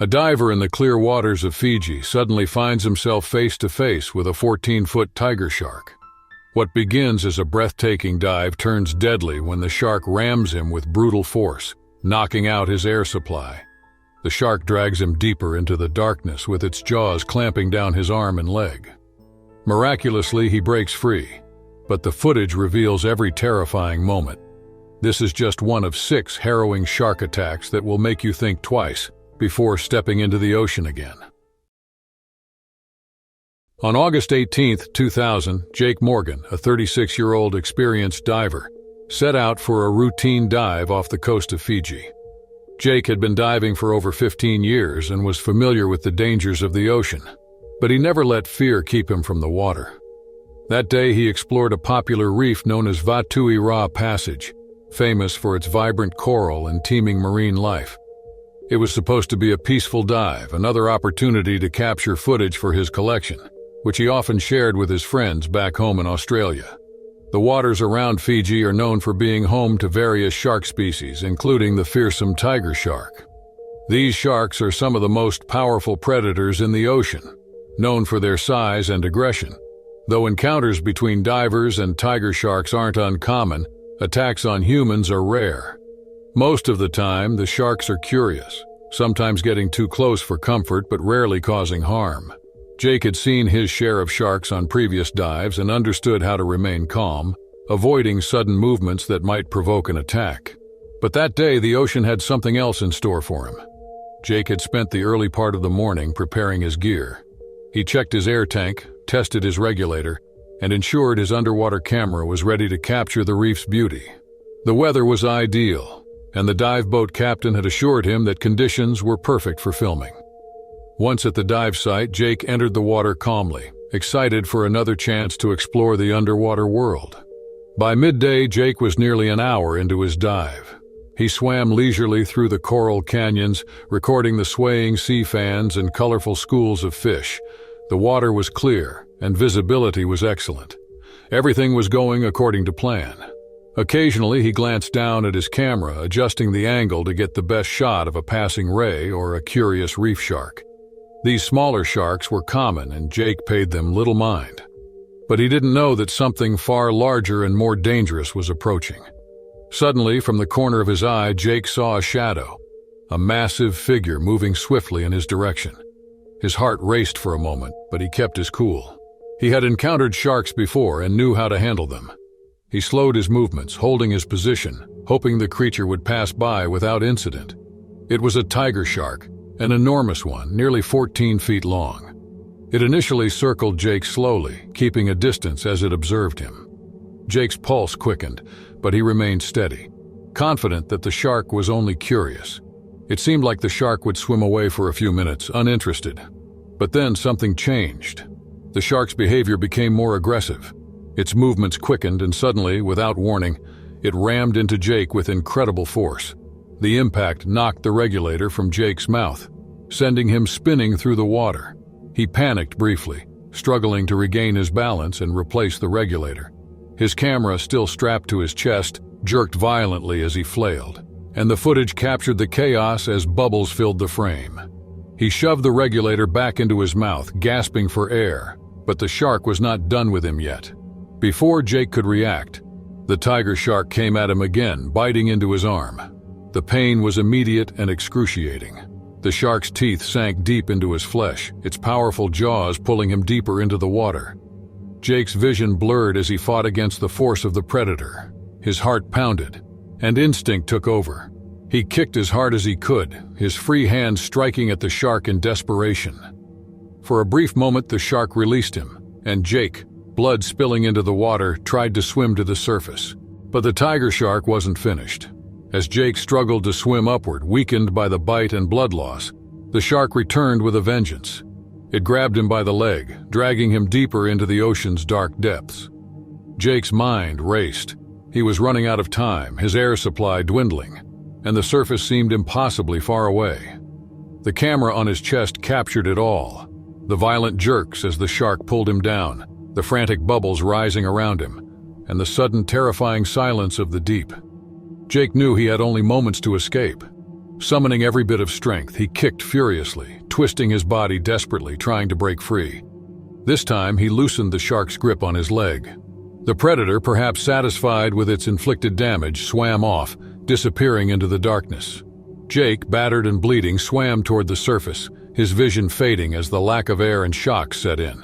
A diver in the clear waters of Fiji suddenly finds himself face to face with a 14-foot tiger shark. What begins as a breathtaking dive turns deadly when the shark rams him with brutal force, knocking out his air supply. The shark drags him deeper into the darkness with its jaws clamping down his arm and leg. Miraculously, he breaks free, but the footage reveals every terrifying moment. This is just one of 6 harrowing shark attacks that will make you think twice before stepping into the ocean again. On August 18, 2000, Jake Morgan, a 36-year-old experienced diver, set out for a routine dive off the coast of Fiji. Jake had been diving for over 15 years and was familiar with the dangers of the ocean, but he never let fear keep him from the water. That day he explored a popular reef known as Vatui Ra Passage, famous for its vibrant coral and teeming marine life. It was supposed to be a peaceful dive, another opportunity to capture footage for his collection, which he often shared with his friends back home in Australia. The waters around Fiji are known for being home to various shark species, including the fearsome tiger shark. These sharks are some of the most powerful predators in the ocean, known for their size and aggression. Though encounters between divers and tiger sharks aren't uncommon, attacks on humans are rare. Most of the time, the sharks are curious, sometimes getting too close for comfort but rarely causing harm. Jake had seen his share of sharks on previous dives and understood how to remain calm, avoiding sudden movements that might provoke an attack. But that day, the ocean had something else in store for him. Jake had spent the early part of the morning preparing his gear. He checked his air tank, tested his regulator, and ensured his underwater camera was ready to capture the reef's beauty. The weather was ideal, and the dive boat captain had assured him that conditions were perfect for filming. Once at the dive site, Jake entered the water calmly, excited for another chance to explore the underwater world. By midday, Jake was nearly an hour into his dive. He swam leisurely through the coral canyons, recording the swaying sea fans and colorful schools of fish. The water was clear, and visibility was excellent. Everything was going according to plan. Occasionally, he glanced down at his camera, adjusting the angle to get the best shot of a passing ray or a curious reef shark. These smaller sharks were common, and Jake paid them little mind. But he didn't know that something far larger and more dangerous was approaching. Suddenly, from the corner of his eye, Jake saw a shadow, a massive figure moving swiftly in his direction. His heart raced for a moment, but he kept his cool. He had encountered sharks before and knew how to handle them. He slowed his movements, holding his position, hoping the creature would pass by without incident. It was a tiger shark, an enormous one, nearly 14 feet long. It initially circled Jake slowly, keeping a distance as it observed him. Jake's pulse quickened, but he remained steady, confident that the shark was only curious. It seemed like the shark would swim away for a few minutes, uninterested. But then something changed. The shark's behavior became more aggressive. Its movements quickened, and suddenly, without warning, it rammed into Jake with incredible force. The impact knocked the regulator from Jake's mouth, sending him spinning through the water. He panicked briefly, struggling to regain his balance and replace the regulator. His camera, still strapped to his chest, jerked violently as he flailed, and the footage captured the chaos as bubbles filled the frame. He shoved the regulator back into his mouth, gasping for air, but the shark was not done with him yet. Before Jake could react, the tiger shark came at him again, biting into his arm. The pain was immediate and excruciating. The shark's teeth sank deep into his flesh, its powerful jaws pulling him deeper into the water. Jake's vision blurred as he fought against the force of the predator. His heart pounded, and instinct took over. He kicked as hard as he could, his free hand striking at the shark in desperation. For a brief moment, the shark released him, and Jake, blood spilling into the water, tried to swim to the surface. But the tiger shark wasn't finished. As Jake struggled to swim upward, weakened by the bite and blood loss, the shark returned with a vengeance. It grabbed him by the leg, dragging him deeper into the ocean's dark depths. Jake's mind raced. He was running out of time, his air supply dwindling, and the surface seemed impossibly far away. The camera on his chest captured it all. The violent jerks as the shark pulled him down, the frantic bubbles rising around him, and the sudden terrifying silence of the deep. Jake knew he had only moments to escape. Summoning every bit of strength, he kicked furiously, twisting his body desperately, trying to break free. This time, he loosened the shark's grip on his leg. The predator, perhaps satisfied with its inflicted damage, swam off, disappearing into the darkness. Jake, battered and bleeding, swam toward the surface, his vision fading as the lack of air and shock set in.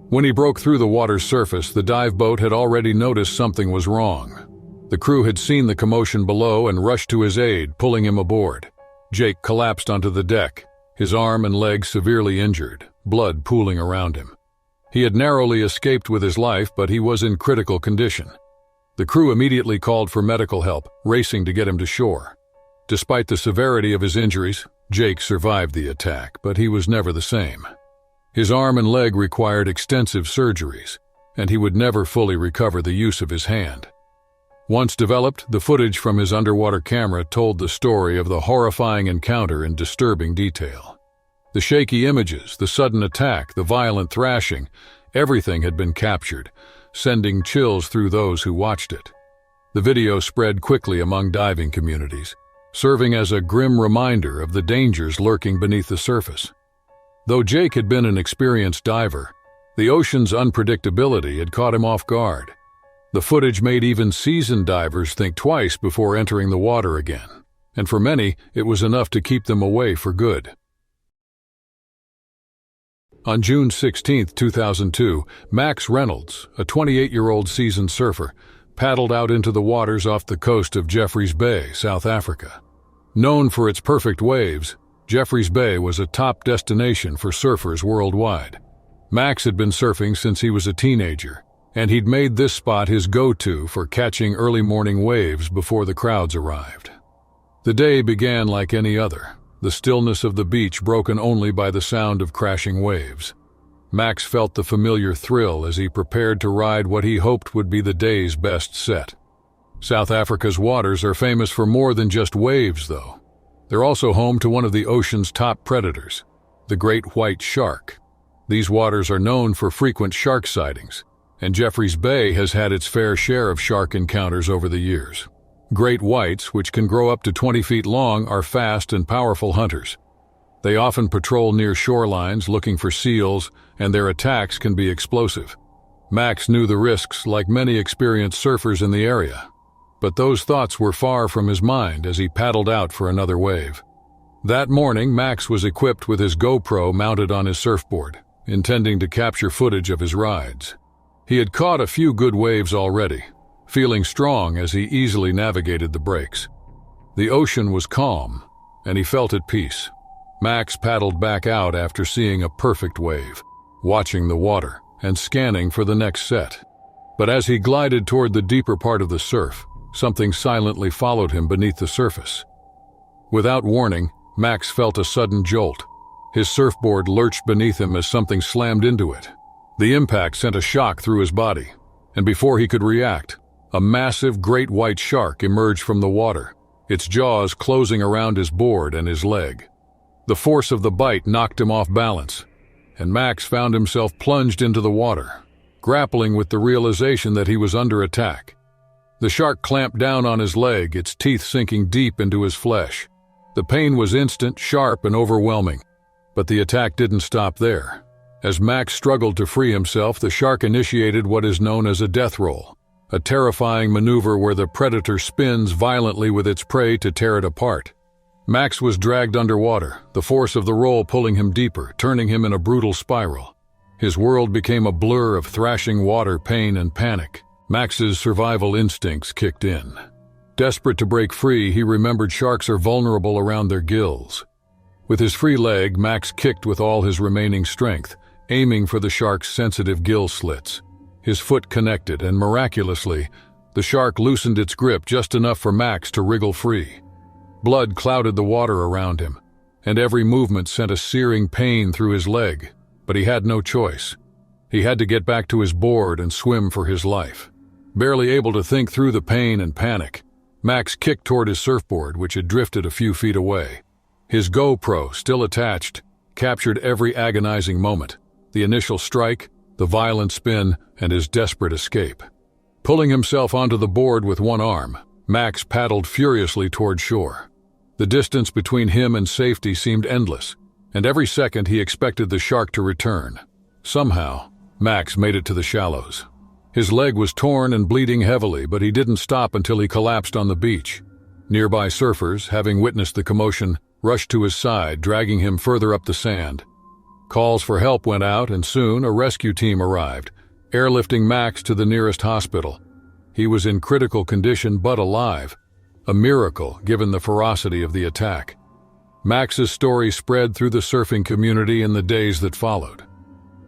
When he broke through the water's surface, the dive boat had already noticed something was wrong. The crew had seen the commotion below and rushed to his aid, pulling him aboard. Jake collapsed onto the deck, his arm and leg severely injured, blood pooling around him. He had narrowly escaped with his life, but he was in critical condition. The crew immediately called for medical help, racing to get him to shore. Despite the severity of his injuries, Jake survived the attack, but he was never the same. His arm and leg required extensive surgeries, and he would never fully recover the use of his hand. Once developed, the footage from his underwater camera told the story of the horrifying encounter in disturbing detail. The shaky images, the sudden attack, the violent thrashing, everything had been captured, sending chills through those who watched it. The video spread quickly among diving communities, serving as a grim reminder of the dangers lurking beneath the surface. Though Jake had been an experienced diver, the ocean's unpredictability had caught him off guard. The footage made even seasoned divers think twice before entering the water again, and for many, it was enough to keep them away for good. On June 16, 2002, Max Reynolds, a 28-year-old seasoned surfer, paddled out into the waters off the coast of Jeffreys Bay, South Africa. Known for its perfect waves, Jeffreys Bay was a top destination for surfers worldwide. Max had been surfing since he was a teenager, and he'd made this spot his go-to for catching early morning waves before the crowds arrived. The day began like any other, the stillness of the beach broken only by the sound of crashing waves. Max felt the familiar thrill as he prepared to ride what he hoped would be the day's best set. South Africa's waters are famous for more than just waves, though. They're also home to one of the ocean's top predators, the great white shark. These waters are known for frequent shark sightings, and Jeffreys Bay has had its fair share of shark encounters over the years. Great whites, which can grow up to 20 feet long, are fast and powerful hunters. They often patrol near shorelines looking for seals, and their attacks can be explosive. Max knew the risks like many experienced surfers in the area, but those thoughts were far from his mind as he paddled out for another wave. That morning, Max was equipped with his GoPro mounted on his surfboard, intending to capture footage of his rides. He had caught a few good waves already, feeling strong as he easily navigated the breaks. The ocean was calm, and he felt at peace. Max paddled back out after seeing a perfect wave, watching the water and scanning for the next set. But as he glided toward the deeper part of the surf, something silently followed him beneath the surface. Without warning, Max felt a sudden jolt. His surfboard lurched beneath him as something slammed into it. The impact sent a shock through his body, and before he could react, a massive great white shark emerged from the water, its jaws closing around his board and his leg. The force of the bite knocked him off balance, and Max found himself plunged into the water, grappling with the realization that he was under attack. The shark clamped down on his leg, its teeth sinking deep into his flesh. The pain was instant, sharp, and overwhelming, but the attack didn't stop there. As Max struggled to free himself, the shark initiated what is known as a death roll, a terrifying maneuver where the predator spins violently with its prey to tear it apart. Max was dragged underwater, the force of the roll pulling him deeper, turning him in a brutal spiral. His world became a blur of thrashing water, pain, and panic. Max's survival instincts kicked in. Desperate to break free, he remembered sharks are vulnerable around their gills. With his free leg, Max kicked with all his remaining strength, aiming for the shark's sensitive gill slits. His foot connected, and miraculously, the shark loosened its grip just enough for Max to wriggle free. Blood clouded the water around him, and every movement sent a searing pain through his leg, but he had no choice. He had to get back to his board and swim for his life. Barely able to think through the pain and panic, Max kicked toward his surfboard, which had drifted a few feet away. His GoPro, still attached, captured every agonizing moment, the initial strike, the violent spin, and his desperate escape. Pulling himself onto the board with one arm, Max paddled furiously toward shore. The distance between him and safety seemed endless, and every second he expected the shark to return. Somehow, Max made it to the shallows. His leg was torn and bleeding heavily, but he didn't stop until he collapsed on the beach. Nearby surfers, having witnessed the commotion, rushed to his side, dragging him further up the sand. Calls for help went out, and soon a rescue team arrived, airlifting Max to the nearest hospital. He was in critical condition but alive, a miracle given the ferocity of the attack. Max's story spread through the surfing community in the days that followed.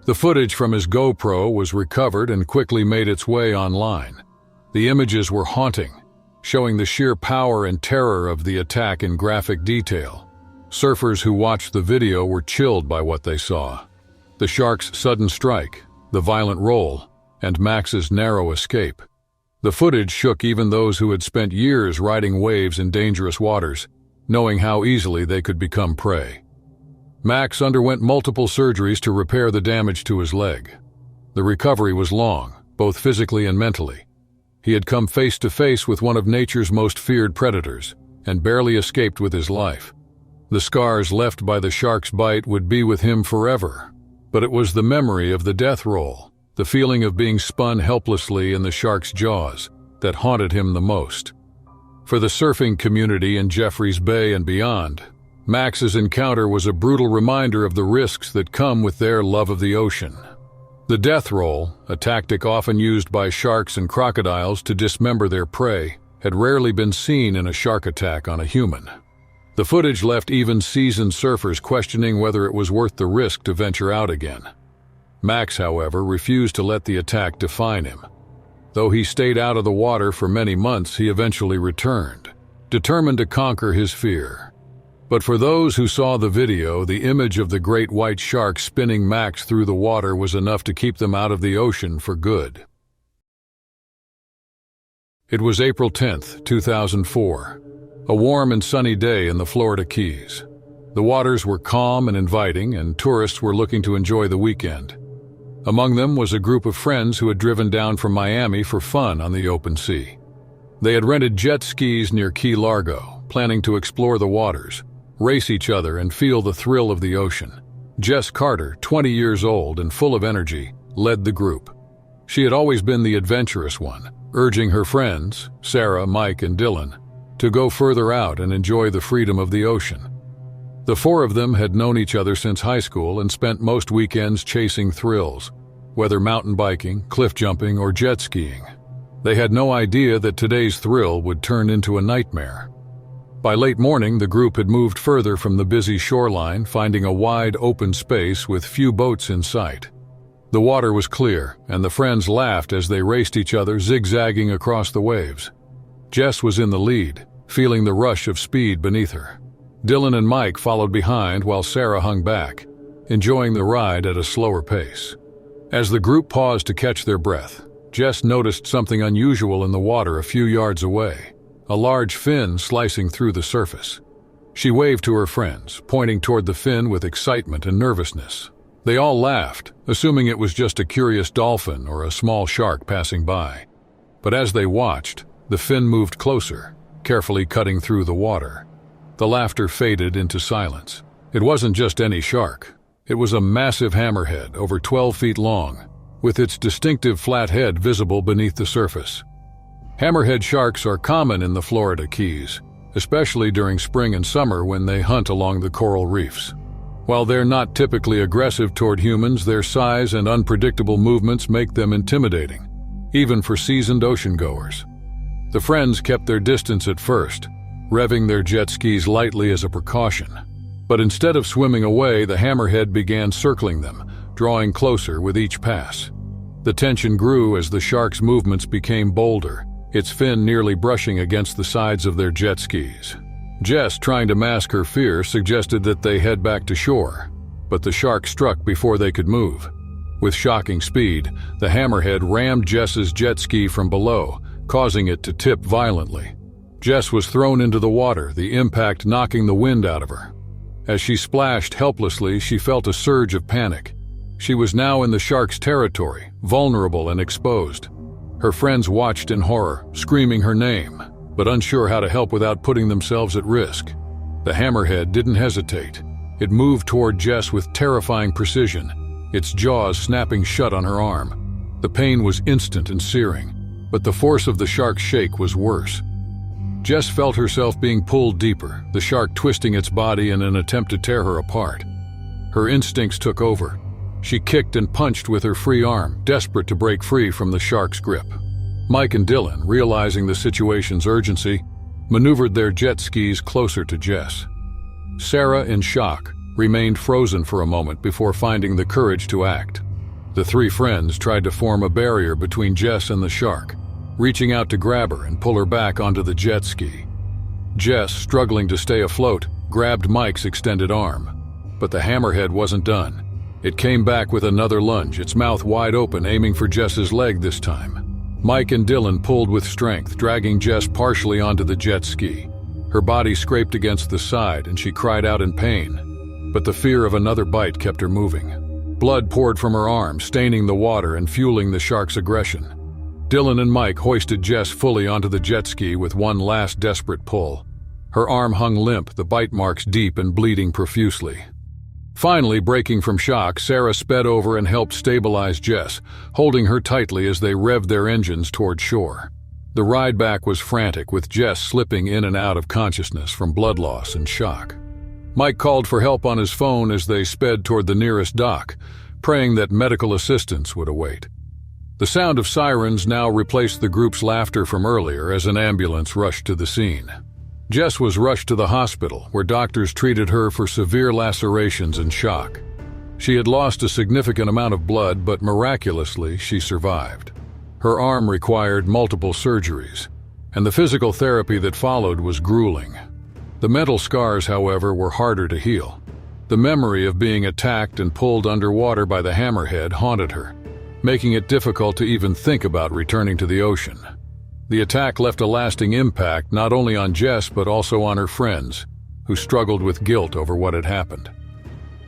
The footage from his GoPro was recovered and quickly made its way online. The images were haunting, showing the sheer power and terror of the attack in graphic detail. Surfers who watched the video were chilled by what they saw. The shark's sudden strike, the violent roll, and Max's narrow escape. The footage shook even those who had spent years riding waves in dangerous waters, knowing how easily they could become prey. Max underwent multiple surgeries to repair the damage to his leg. The recovery was long, both physically and mentally. He had come face to face with one of nature's most feared predators, and barely escaped with his life. The scars left by the shark's bite would be with him forever, but it was the memory of the death roll, the feeling of being spun helplessly in the shark's jaws, that haunted him the most. For the surfing community in Jeffreys Bay and beyond, Max's encounter was a brutal reminder of the risks that come with their love of the ocean. The death roll, a tactic often used by sharks and crocodiles to dismember their prey, had rarely been seen in a shark attack on a human. The footage left even seasoned surfers questioning whether it was worth the risk to venture out again. Max, however, refused to let the attack define him. Though he stayed out of the water for many months, he eventually returned, determined to conquer his fear. But for those who saw the video, the image of the great white shark spinning Max through the water was enough to keep them out of the ocean for good. It was April 10th, 2004, a warm and sunny day in the Florida Keys. The waters were calm and inviting, and tourists were looking to enjoy the weekend. Among them was a group of friends who had driven down from Miami for fun on the open sea. They had rented jet skis near Key Largo, planning to explore the waters, race each other, and feel the thrill of the ocean. Jess Carter, 20 years old and full of energy, led the group. She had always been the adventurous one, urging her friends, Sarah, Mike, and Dylan, to go further out and enjoy the freedom of the ocean. The four of them had known each other since high school and spent most weekends chasing thrills, whether mountain biking, cliff jumping, or jet skiing. They had no idea that today's thrill would turn into a nightmare. By late morning, the group had moved further from the busy shoreline, finding a wide open space with few boats in sight. The water was clear, and the friends laughed as they raced each other, zigzagging across the waves. Jess was in the lead, feeling the rush of speed beneath her. Dylan and Mike followed behind while Sarah hung back, enjoying the ride at a slower pace. As the group paused to catch their breath, Jess noticed something unusual in the water a few yards away. A large fin slicing through the surface. She waved to her friends, pointing toward the fin with excitement and nervousness. They all laughed, assuming it was just a curious dolphin or a small shark passing by. But as they watched, the fin moved closer, carefully cutting through the water. The laughter faded into silence. It wasn't just any shark. It was a massive hammerhead, over 12 feet long, with its distinctive flat head visible beneath the surface. Hammerhead sharks are common in the Florida Keys, especially during spring and summer when they hunt along the coral reefs. While they're not typically aggressive toward humans, their size and unpredictable movements make them intimidating, even for seasoned ocean-goers. The friends kept their distance at first, revving their jet skis lightly as a precaution. But instead of swimming away, the hammerhead began circling them, drawing closer with each pass. The tension grew as the shark's movements became bolder, its fin nearly brushing against the sides of their jet skis. Jess, trying to mask her fear, suggested that they head back to shore, but the shark struck before they could move. With shocking speed, the hammerhead rammed Jess's jet ski from below, causing it to tip violently. Jess was thrown into the water, the impact knocking the wind out of her. As she splashed helplessly, she felt a surge of panic. She was now in the shark's territory, vulnerable and exposed. Her friends watched in horror, screaming her name, but unsure how to help without putting themselves at risk. The hammerhead didn't hesitate. It moved toward Jess with terrifying precision, its jaws snapping shut on her arm. The pain was instant and searing, but the force of the shark's shake was worse. Jess felt herself being pulled deeper, the shark twisting its body in an attempt to tear her apart. Her instincts took over. She kicked and punched with her free arm, desperate to break free from the shark's grip. Mike and Dylan, realizing the situation's urgency, maneuvered their jet skis closer to Jess. Sarah, in shock, remained frozen for a moment before finding the courage to act. The three friends tried to form a barrier between Jess and the shark, reaching out to grab her and pull her back onto the jet ski. Jess, struggling to stay afloat, grabbed Mike's extended arm. But the hammerhead wasn't done. It came back with another lunge, its mouth wide open, aiming for Jess's leg this time. Mike and Dylan pulled with strength, dragging Jess partially onto the jet ski. Her body scraped against the side and she cried out in pain. But the fear of another bite kept her moving. Blood poured from her arm, staining the water and fueling the shark's aggression. Dylan and Mike hoisted Jess fully onto the jet ski with one last desperate pull. Her arm hung limp, the bite marks deep and bleeding profusely. Finally, breaking from shock, Sarah sped over and helped stabilize Jess, holding her tightly as they revved their engines toward shore. The ride back was frantic, with Jess slipping in and out of consciousness from blood loss and shock. Mike called for help on his phone as they sped toward the nearest dock, praying that medical assistance would await. The sound of sirens now replaced the group's laughter from earlier as an ambulance rushed to the scene. Jess was rushed to the hospital, where doctors treated her for severe lacerations and shock. She had lost a significant amount of blood, but miraculously, she survived. Her arm required multiple surgeries, and the physical therapy that followed was grueling. The mental scars, however, were harder to heal. The memory of being attacked and pulled underwater by the hammerhead haunted her, making it difficult to even think about returning to the ocean. The attack left a lasting impact not only on Jess but also on her friends, who struggled with guilt over what had happened.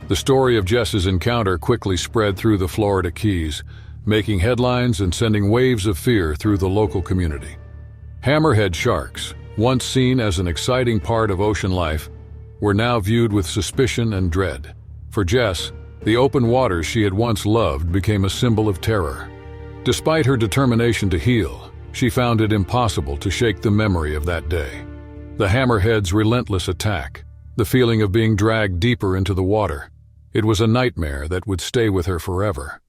The story of Jess's encounter quickly spread through the Florida Keys, making headlines and sending waves of fear through the local community. Hammerhead sharks, once seen as an exciting part of ocean life, were now viewed with suspicion and dread. For Jess, the open waters she had once loved became a symbol of terror. Despite her determination to heal, she found it impossible to shake the memory of that day. The hammerhead's relentless attack, the feeling of being dragged deeper into the water, it was a nightmare that would stay with her forever.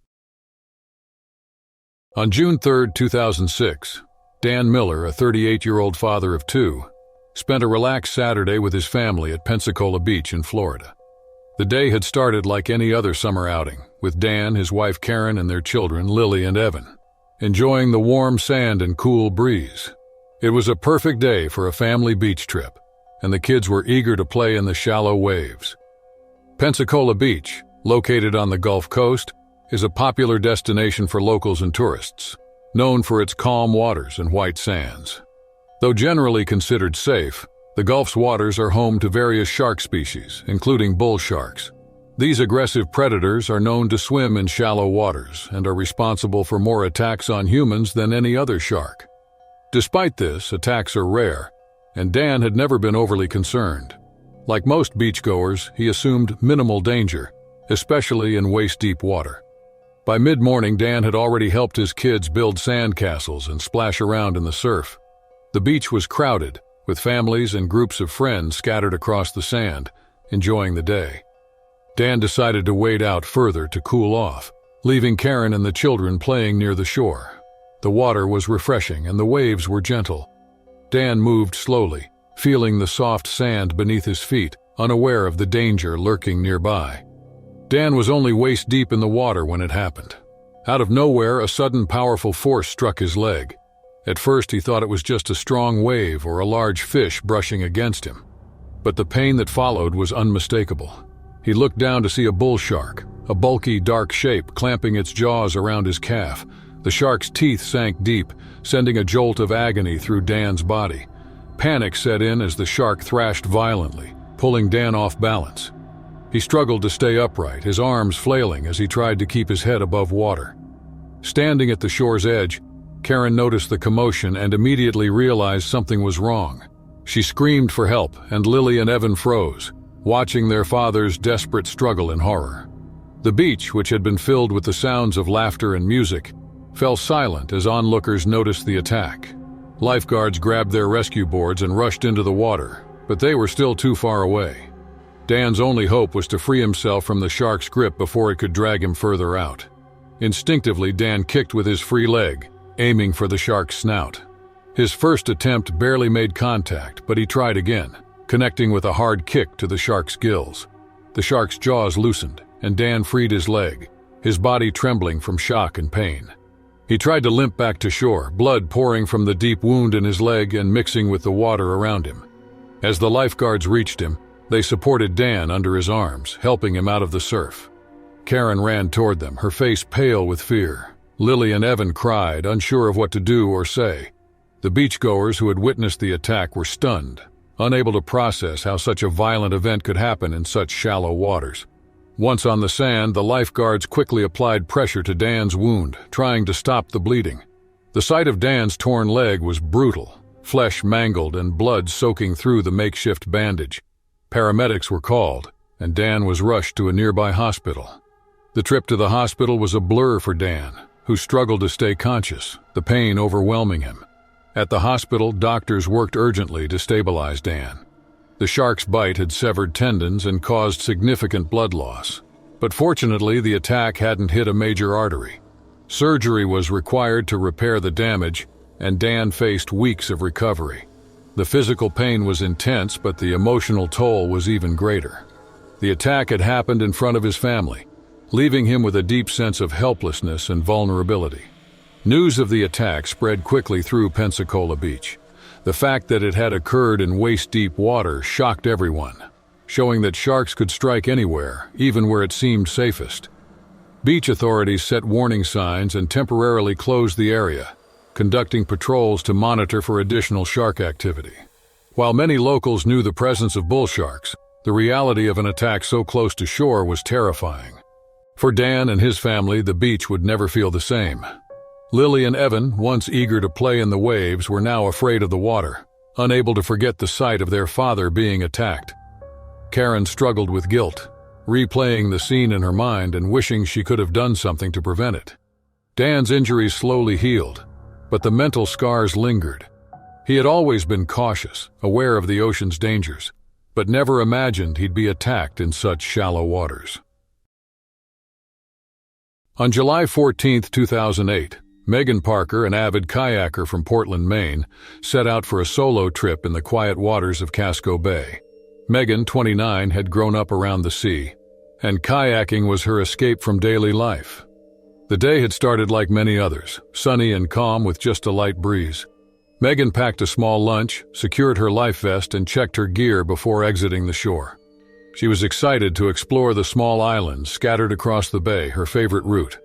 On June 3, 2006, Dan Miller, a 38-year-old father of two, spent a relaxed Saturday with his family at Pensacola Beach in Florida. The day had started like any other summer outing, with Dan, his wife Karen, and their children, Lily and Evan, enjoying the warm sand and cool breeze. It was a perfect day for a family beach trip, and the kids were eager to play in the shallow waves. Pensacola Beach, located on the Gulf Coast, is a popular destination for locals and tourists, known for its calm waters and white sands. Though generally considered safe, the Gulf's waters are home to various shark species, including bull sharks. These aggressive predators are known to swim in shallow waters and are responsible for more attacks on humans than any other shark. Despite this, attacks are rare, and Dan had never been overly concerned. Like most beachgoers, he assumed minimal danger, especially in waist-deep water. By mid-morning, Dan had already helped his kids build sand castles and splash around in the surf. The beach was crowded, with families and groups of friends scattered across the sand, enjoying the day. Dan decided to wade out further to cool off, leaving Karen and the children playing near the shore. The water was refreshing and the waves were gentle. Dan moved slowly, feeling the soft sand beneath his feet, unaware of the danger lurking nearby. Dan was only waist-deep in the water when it happened. Out of nowhere, a sudden powerful force struck his leg. At first, he thought it was just a strong wave or a large fish brushing against him. But the pain that followed was unmistakable. He looked down to see a bull shark, a bulky, dark shape clamping its jaws around his calf. The shark's teeth sank deep, sending a jolt of agony through Dan's body. Panic set in as the shark thrashed violently, pulling Dan off balance. He struggled to stay upright, his arms flailing as he tried to keep his head above water. Standing at the shore's edge, Karen noticed the commotion and immediately realized something was wrong. She screamed for help, and Lily and Evan froze, watching their father's desperate struggle in horror. The beach, which had been filled with the sounds of laughter and music, fell silent as onlookers noticed the attack. Lifeguards grabbed their rescue boards and rushed into the water, but they were still too far away. Dan's only hope was to free himself from the shark's grip before it could drag him further out. Instinctively, Dan kicked with his free leg, aiming for the shark's snout. His first attempt barely made contact, but he tried again, connecting with a hard kick to the shark's gills. The shark's jaws loosened, and Dan freed his leg, his body trembling from shock and pain. He tried to limp back to shore, blood pouring from the deep wound in his leg and mixing with the water around him. As the lifeguards reached him, they supported Dan under his arms, helping him out of the surf. Karen ran toward them, her face pale with fear. Lily and Evan cried, unsure of what to do or say. The beachgoers who had witnessed the attack were stunned, unable to process how such a violent event could happen in such shallow waters. Once on the sand, the lifeguards quickly applied pressure to Dan's wound, trying to stop the bleeding. The sight of Dan's torn leg was brutal, flesh mangled and blood soaking through the makeshift bandage. Paramedics were called, and Dan was rushed to a nearby hospital. The trip to the hospital was a blur for Dan, who struggled to stay conscious, the pain overwhelming him. At the hospital, doctors worked urgently to stabilize Dan. The shark's bite had severed tendons and caused significant blood loss. But fortunately, the attack hadn't hit a major artery. Surgery was required to repair the damage, and Dan faced weeks of recovery. The physical pain was intense, but the emotional toll was even greater. The attack had happened in front of his family, leaving him with a deep sense of helplessness and vulnerability. News of the attack spread quickly through Pensacola Beach. The fact that it had occurred in waist-deep water shocked everyone, showing that sharks could strike anywhere, even where it seemed safest. Beach authorities set warning signs and temporarily closed the area, conducting patrols to monitor for additional shark activity. While many locals knew the presence of bull sharks, the reality of an attack so close to shore was terrifying. For Dan and his family, the beach would never feel the same. Lily and Evan, once eager to play in the waves, were now afraid of the water, unable to forget the sight of their father being attacked. Karen struggled with guilt, replaying the scene in her mind and wishing she could have done something to prevent it. Dan's injuries slowly healed, but the mental scars lingered. He had always been cautious, aware of the ocean's dangers, but never imagined he'd be attacked in such shallow waters. On July 14, 2008, Megan Parker, an avid kayaker from Portland, Maine, set out for a solo trip in the quiet waters of Casco Bay. Megan, 29, had grown up around the sea, and kayaking was her escape from daily life. The day had started like many others, sunny and calm with just a light breeze. Megan packed a small lunch, secured her life vest, and checked her gear before exiting the shore. She was excited to explore the small islands scattered across the bay, her favorite route.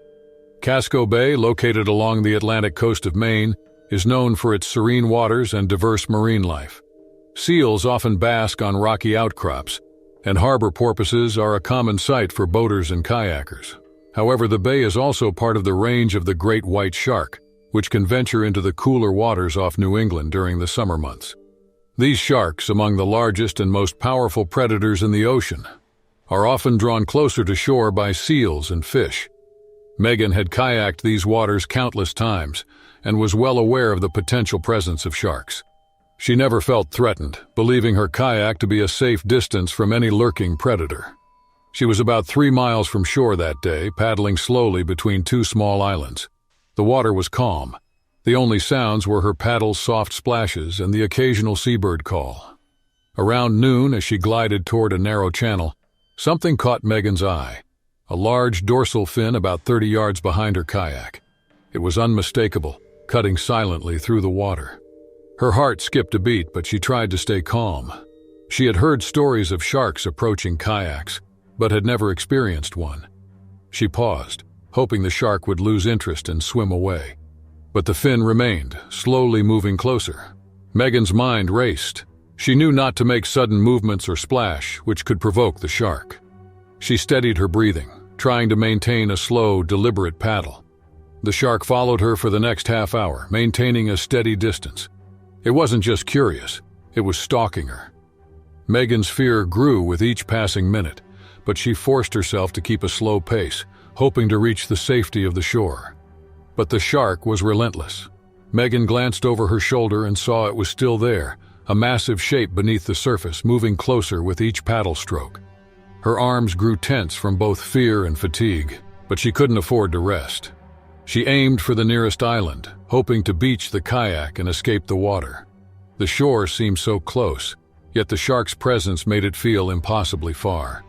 Casco Bay, located along the Atlantic coast of Maine, is known for its serene waters and diverse marine life. Seals often bask on rocky outcrops, and harbor porpoises are a common sight for boaters and kayakers. However, the bay is also part of the range of the great white shark, which can venture into the cooler waters off New England during the summer months. These sharks, among the largest and most powerful predators in the ocean, are often drawn closer to shore by seals and fish. Megan had kayaked these waters countless times and was well aware of the potential presence of sharks. She never felt threatened, believing her kayak to be a safe distance from any lurking predator. She was about 3 miles from shore that day, paddling slowly between two small islands. The water was calm. The only sounds were her paddle's soft splashes and the occasional seabird call. Around noon, as she glided toward a narrow channel, something caught Megan's eye. A large dorsal fin about 30 yards behind her kayak. It was unmistakable, cutting silently through the water. Her heart skipped a beat, but she tried to stay calm. She had heard stories of sharks approaching kayaks, but had never experienced one. She paused, hoping the shark would lose interest and swim away. But the fin remained, slowly moving closer. Megan's mind raced. She knew not to make sudden movements or splash, which could provoke the shark. She steadied her breathing, trying to maintain a slow, deliberate paddle. The shark followed her for the next half hour, maintaining a steady distance. It wasn't just curious. It was stalking her. Megan's fear grew with each passing minute, but she forced herself to keep a slow pace, hoping to reach the safety of the shore. But the shark was relentless. Megan glanced over her shoulder and saw it was still there, a massive shape beneath the surface, moving closer with each paddle stroke. Her arms grew tense from both fear and fatigue, but she couldn't afford to rest. She aimed for the nearest island, hoping to beach the kayak and escape the water. The shore seemed so close, yet the shark's presence made it feel impossibly far.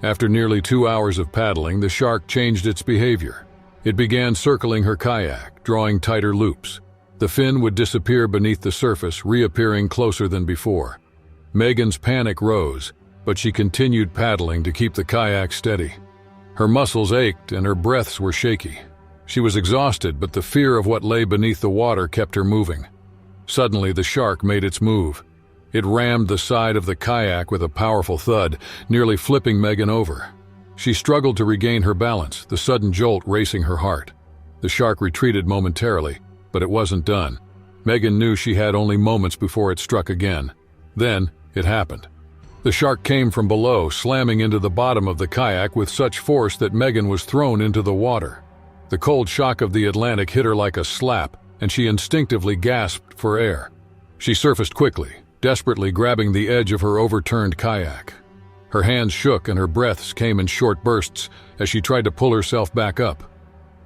After nearly 2 hours of paddling, the shark changed its behavior. It began circling her kayak, drawing tighter loops. The fin would disappear beneath the surface, reappearing closer than before. Megan's panic rose, but she continued paddling to keep the kayak steady. Her muscles ached and her breaths were shaky. She was exhausted, but the fear of what lay beneath the water kept her moving. Suddenly, the shark made its move. It rammed the side of the kayak with a powerful thud, nearly flipping Megan over. She struggled to regain her balance, the sudden jolt racing her heart. The shark retreated momentarily, but it wasn't done. Megan knew she had only moments before it struck again. Then, it happened. The shark came from below, slamming into the bottom of the kayak with such force that Megan was thrown into the water. The cold shock of the Atlantic hit her like a slap, and she instinctively gasped for air. She surfaced quickly, desperately grabbing the edge of her overturned kayak. Her hands shook and her breaths came in short bursts as she tried to pull herself back up.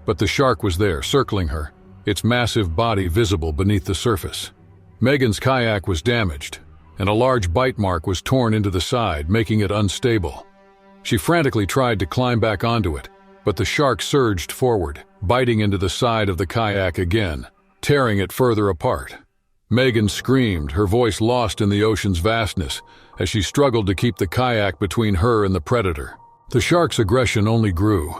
But the shark was there, circling her, its massive body visible beneath the surface. Megan's kayak was damaged, and a large bite mark was torn into the side, making it unstable. She frantically tried to climb back onto it, but the shark surged forward, biting into the side of the kayak again, tearing it further apart. Megan screamed, her voice lost in the ocean's vastness, as she struggled to keep the kayak between her and the predator. The shark's aggression only grew.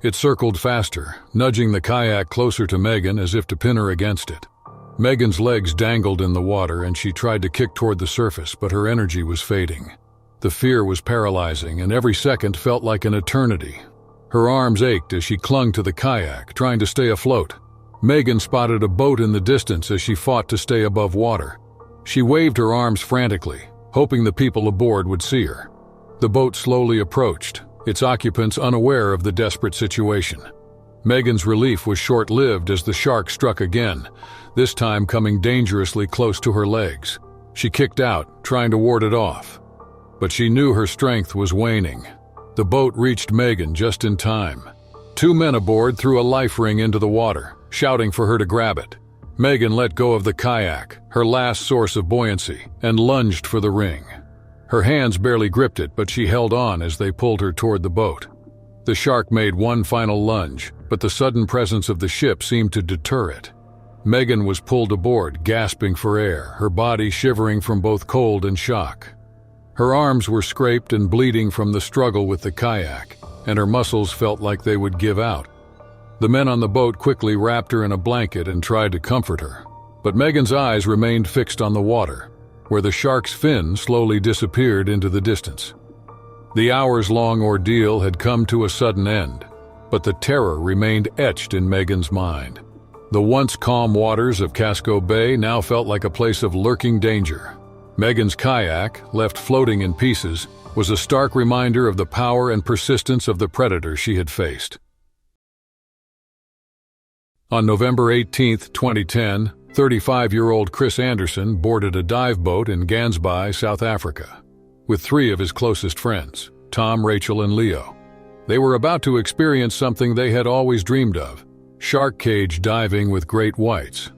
It circled faster, nudging the kayak closer to Megan as if to pin her against it. Megan's legs dangled in the water and she tried to kick toward the surface, but her energy was fading. The fear was paralyzing and every second felt like an eternity. Her arms ached as she clung to the kayak, trying to stay afloat. Megan spotted a boat in the distance as she fought to stay above water. She waved her arms frantically, hoping the people aboard would see her. The boat slowly approached, its occupants unaware of the desperate situation. Megan's relief was short-lived as the shark struck again, this time coming dangerously close to her legs. She kicked out, trying to ward it off. But she knew her strength was waning. The boat reached Megan just in time. 2 men aboard threw a life ring into the water, shouting for her to grab it. Megan let go of the kayak, her last source of buoyancy, and lunged for the ring. Her hands barely gripped it, but she held on as they pulled her toward the boat. The shark made one final lunge, but the sudden presence of the ship seemed to deter it. Megan was pulled aboard, gasping for air, her body shivering from both cold and shock. Her arms were scraped and bleeding from the struggle with the kayak, and her muscles felt like they would give out. The men on the boat quickly wrapped her in a blanket and tried to comfort her, but Megan's eyes remained fixed on the water, where the shark's fin slowly disappeared into the distance. The hours-long ordeal had come to a sudden end, but the terror remained etched in Megan's mind. The once calm waters of Casco Bay now felt like a place of lurking danger. Megan's kayak, left floating in pieces, was a stark reminder of the power and persistence of the predator she had faced. On November 18, 2010, 35-year-old Chris Anderson boarded a dive boat in Gansby, South Africa, with 3 of his closest friends, Tom, Rachel, and Leo. They were about to experience something they had always dreamed of: shark cage diving with great whites.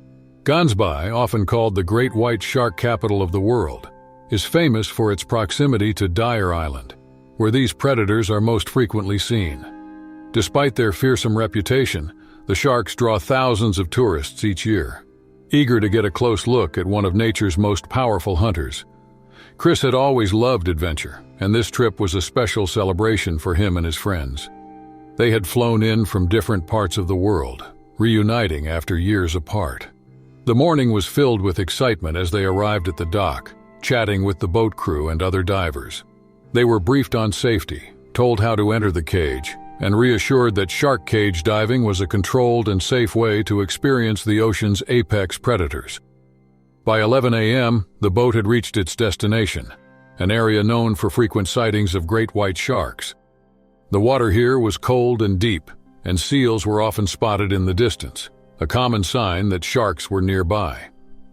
Gansby, often called the Great White Shark Capital of the world, is famous for its proximity to Dyer Island, where these predators are most frequently seen. Despite their fearsome reputation, the sharks draw thousands of tourists each year, eager to get a close look at one of nature's most powerful hunters. Chris had always loved adventure, and this trip was a special celebration for him and his friends. They had flown in from different parts of the world, reuniting after years apart. The morning was filled with excitement as they arrived at the dock, chatting with the boat crew and other divers. They were briefed on safety, told how to enter the cage, and reassured that shark cage diving was a controlled and safe way to experience the ocean's apex predators. By 11 a.m., the boat had reached its destination, an area known for frequent sightings of great white sharks. The water here was cold and deep, and seals were often spotted in the distance, a common sign that sharks were nearby.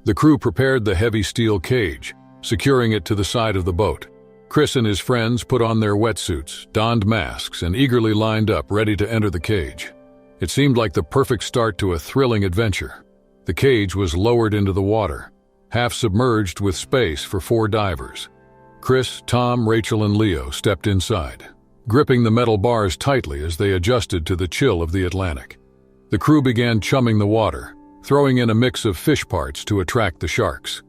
The crew prepared the heavy steel cage, securing it to the side of the boat. Chris and his friends put on their wetsuits, donned masks, and eagerly lined up, ready to enter the cage. It seemed like the perfect start to a thrilling adventure. The cage was lowered into the water, half submerged with space for 4 divers. Chris, Tom, Rachel, and Leo stepped inside, gripping the metal bars tightly as they adjusted to the chill of the Atlantic. The crew began chumming the water, throwing in a mix of fish parts to attract the sharks.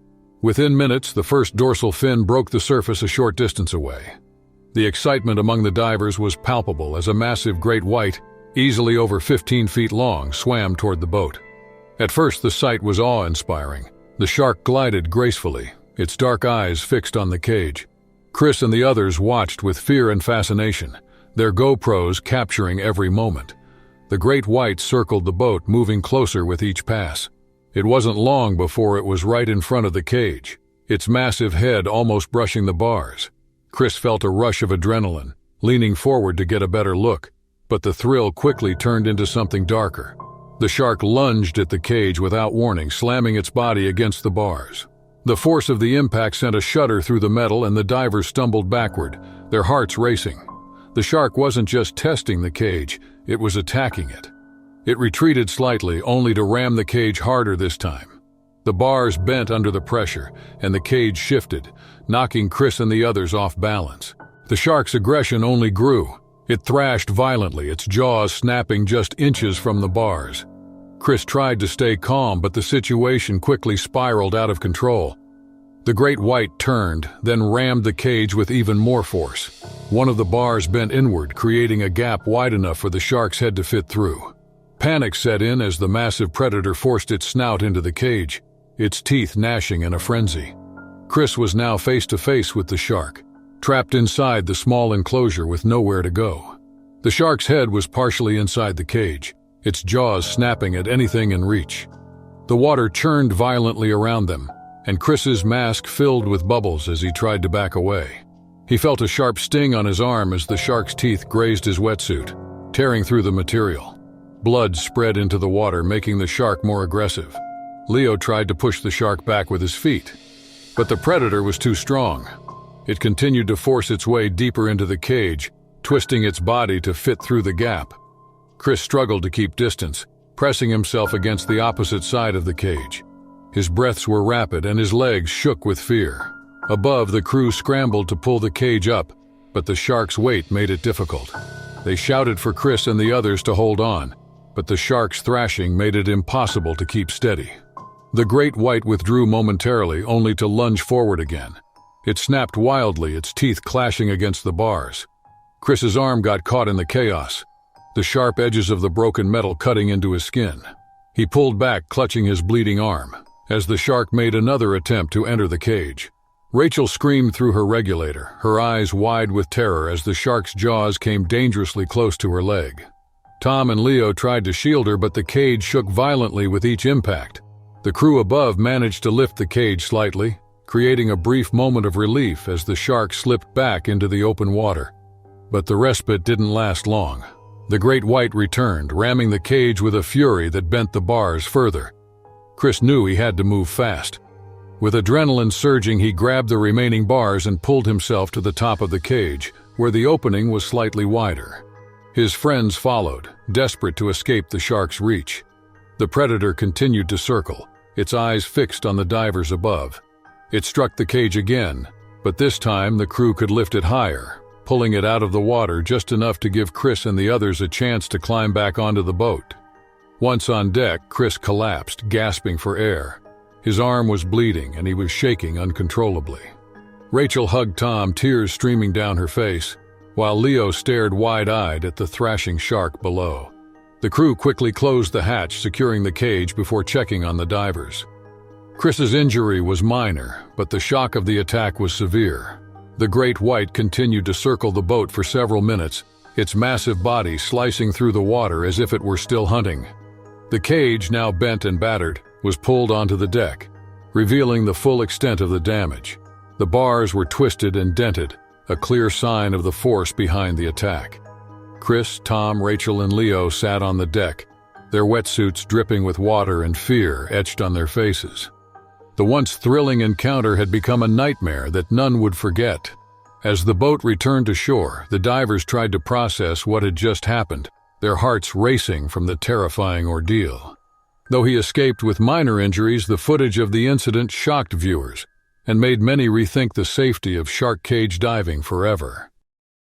Within minutes, the first dorsal fin broke the surface a short distance away. The excitement among the divers was palpable as a massive great white, easily over 15 feet long, swam toward the boat. At first, the sight was awe-inspiring. The shark glided gracefully, its dark eyes fixed on the cage. Chris and the others watched with fear and fascination, their GoPros capturing every moment. The great white circled the boat, moving closer with each pass. It wasn't long before it was right in front of the cage, its massive head almost brushing the bars. Chris felt a rush of adrenaline, leaning forward to get a better look, but the thrill quickly turned into something darker. The shark lunged at the cage without warning, slamming its body against the bars. The force of the impact sent a shudder through the metal, and the divers stumbled backward, their hearts racing. The shark wasn't just testing the cage, it was attacking it. It retreated slightly, only to ram the cage harder this time. The bars bent under the pressure, and the cage shifted, knocking Chris and the others off balance. The shark's aggression only grew. It thrashed violently, its jaws snapping just inches from the bars. Chris tried to stay calm, but the situation quickly spiraled out of control. The great white turned, then rammed the cage with even more force. One of the bars bent inward, creating a gap wide enough for the shark's head to fit through. Panic set in as the massive predator forced its snout into the cage, its teeth gnashing in a frenzy. Chris was now face to face with the shark, trapped inside the small enclosure with nowhere to go. The shark's head was partially inside the cage, its jaws snapping at anything in reach. The water churned violently around them, and Chris's mask filled with bubbles as he tried to back away. He felt a sharp sting on his arm as the shark's teeth grazed his wetsuit, tearing through the material. Blood spread into the water, making the shark more aggressive. Leo tried to push the shark back with his feet, but the predator was too strong. It continued to force its way deeper into the cage, twisting its body to fit through the gap. Chris struggled to keep distance, pressing himself against the opposite side of the cage. His breaths were rapid and his legs shook with fear. Above, the crew scrambled to pull the cage up, but the shark's weight made it difficult. They shouted for Chris and the others to hold on, but the shark's thrashing made it impossible to keep steady. The great white withdrew momentarily, only to lunge forward again. It snapped wildly, its teeth clashing against the bars. Chris's arm got caught in the chaos, the sharp edges of the broken metal cutting into his skin. He pulled back, clutching his bleeding arm, as the shark made another attempt to enter the cage. Rachel screamed through her regulator, her eyes wide with terror as the shark's jaws came dangerously close to her leg. Tom and Leo tried to shield her, but the cage shook violently with each impact. The crew above managed to lift the cage slightly, creating a brief moment of relief as the shark slipped back into the open water. But the respite didn't last long. The great white returned, ramming the cage with a fury that bent the bars further. Chris knew he had to move fast. With adrenaline surging, he grabbed the remaining bars and pulled himself to the top of the cage, where the opening was slightly wider. His friends followed, desperate to escape the shark's reach. The predator continued to circle, its eyes fixed on the divers above. It struck the cage again, but this time the crew could lift it higher, pulling it out of the water just enough to give Chris and the others a chance to climb back onto the boat. Once on deck, Chris collapsed, gasping for air. His arm was bleeding and he was shaking uncontrollably. Rachel hugged Tom, tears streaming down her face, while Leo stared wide-eyed at the thrashing shark below. The crew quickly closed the hatch, securing the cage before checking on the divers. Chris's injury was minor, but the shock of the attack was severe. The great white continued to circle the boat for several minutes, its massive body slicing through the water as if it were still hunting. The cage, now bent and battered, was pulled onto the deck. revealing the full extent of the damage. The bars were twisted and dented, a clear sign of the force behind the attack. Chris, Tom, Rachel, and Leo sat on the deck, their wetsuits dripping with water and fear etched on their faces. The once thrilling encounter had become a nightmare that none would forget. As the boat returned to shore, the divers tried to process what had just happened, their hearts racing from the terrifying ordeal. Though he escaped with minor injuries, the footage of the incident shocked viewers and made many rethink the safety of shark cage diving forever.